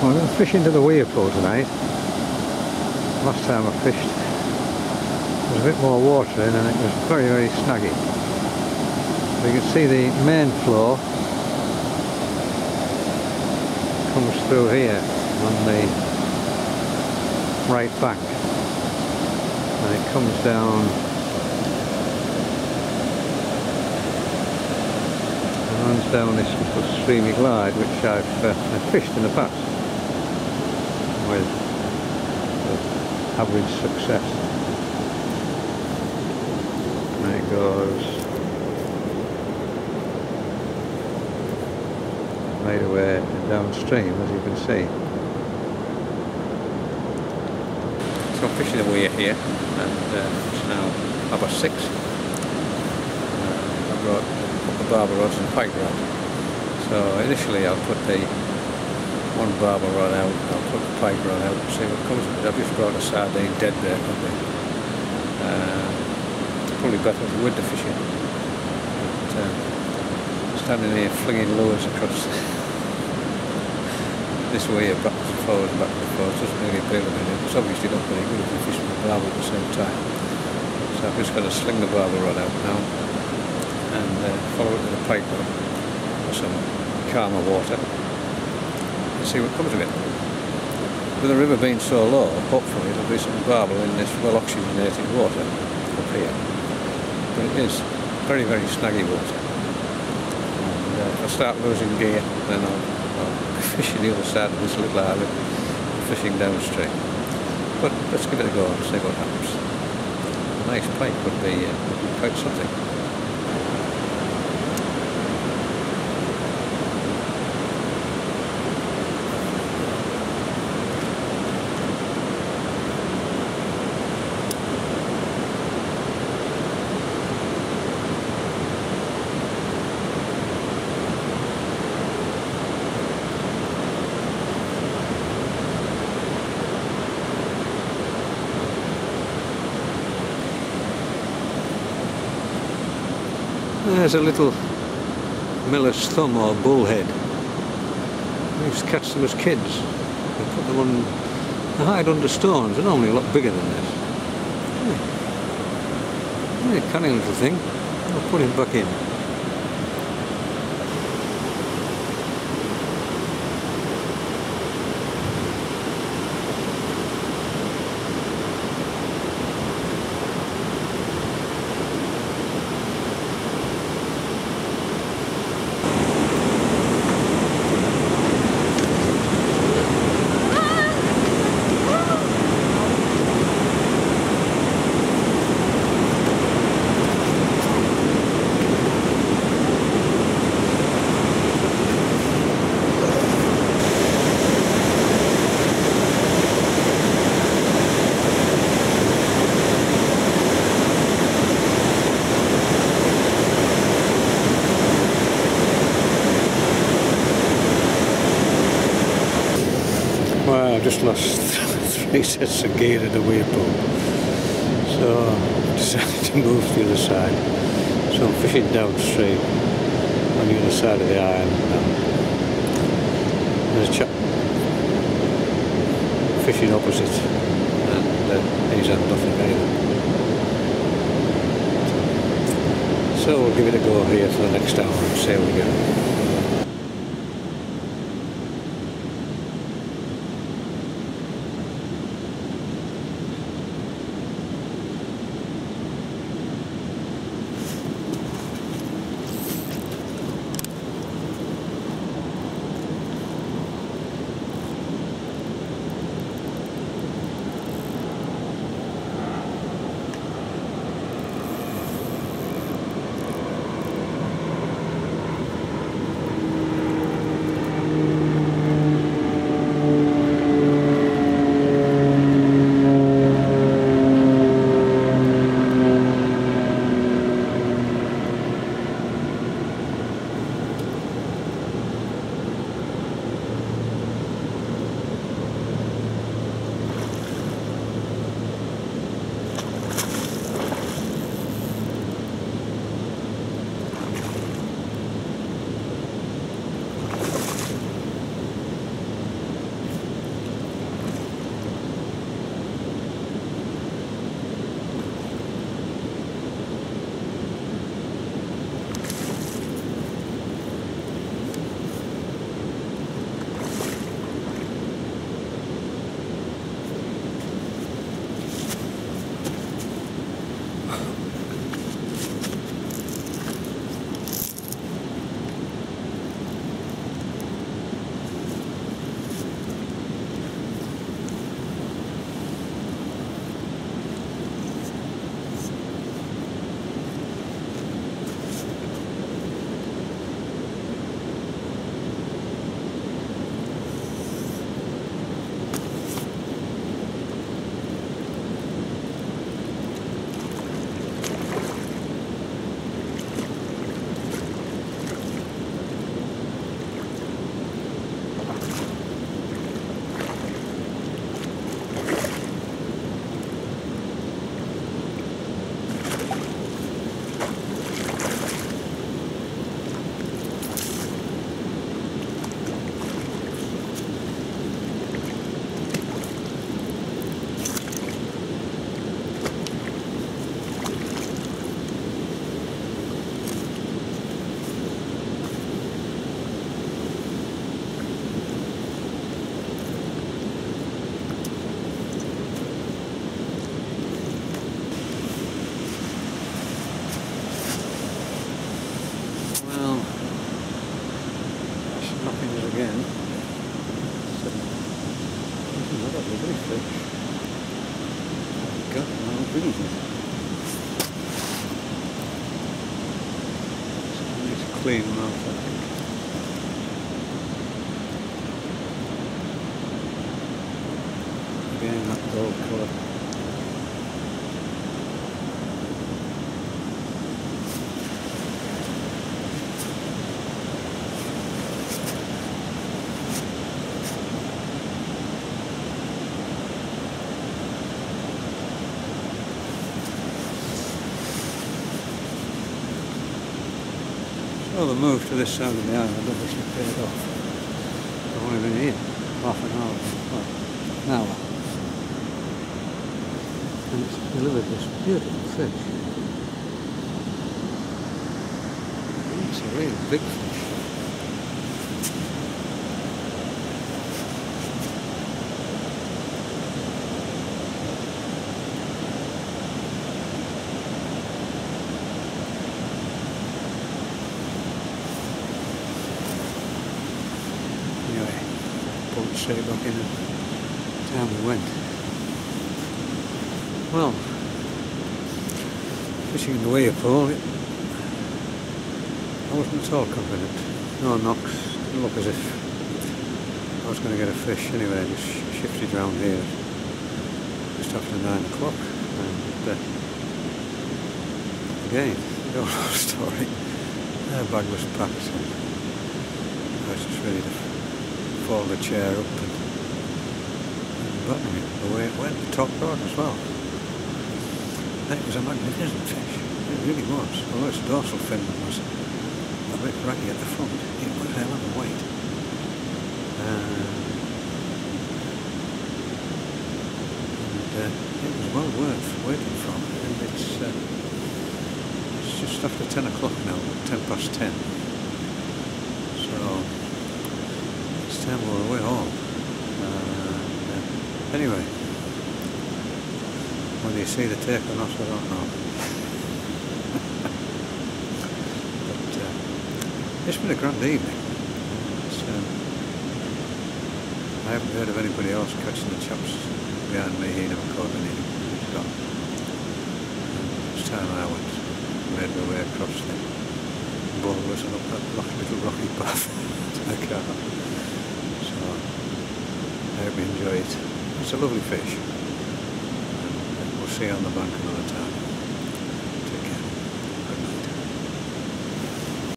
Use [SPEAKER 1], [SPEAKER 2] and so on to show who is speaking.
[SPEAKER 1] I'm going to fish into the weir pool tonight. Last time I fished there was a bit more water in and it was very, very snaggy. So you can see the main flow comes through here on the right bank and it comes down and runs down this little streamy glide which I've fished in the past with average success. And it goes right away downstream, as you can see. So I'm fishing the weir here, and it's now 6:30. I've got the barbel rods and pike rod. So initially I'll put the one barbel rod out, I'll put the pike rod out and see what comes of it. I've just brought a sardine dead bait with me. Probably better with the fishing. But, standing here flinging lures across this way, back and forward, doesn't really appeal to me. It's obviously not very good if you fish with the barbel at the same time. So I've just got to sling the barbel rod out now and follow it with a pike rod for some calmer water and see what comes of it. With the river being so low, hopefully there'll be some barbel in this well oxygenated water up here. But it is very, very snaggy water. And if I start losing gear, then I'll be fishing the other side of this little island, fishing downstream. But let's give it a go and see what happens. A nice pike would be quite something. There's a little miller's thumb or bullhead. We used to catch them as kids and put them on the hide under stones. They're normally a lot bigger than this. Very cunning little thing. I'll put him back in. Well, I've just lost 3 sets of gear in the weir pool, so I decided to move to the other side. So I'm fishing downstream on the other side of the island now. There's a chap fishing opposite, and he's had nothing either. So we'll give it a go here for the next hour and see how we go. God, how big is it? So I need to clean them out, I think. Again, that gold colour. Well, the move to this side of the island obviously paid off. I've only been here half an hour, well, an hour. And it's delivered this beautiful fish. It's a really big fish. Straight back in and down we went. Well, fishing in the way pole, I wasn't at all confident. No knocks, didn't look as if I was going to get a fish anyway. I just shifted round here just after 9 o'clock, and again, the old story. Our bag was packed and I was just ready to fold the chair up and button it away it went, the top rod as well. And it was a magnificent fish, it really was. Although its dorsal fin was a bit raggy at the front, it was a hell of a weight. And it was well worth waiting for, and it's just after 10 o'clock now, 10 past 10. So it's time we're away home. Anyway, whether you see the take or not, I don't know. But it's been a grand evening. I haven't heard of anybody else catching the chops behind me. He never caught any. He's gone. It's time I went, made my way across the boulders and up that little rocky path to the car. So I hope you enjoy it. It's a lovely fish, and we'll see you on the bank another time.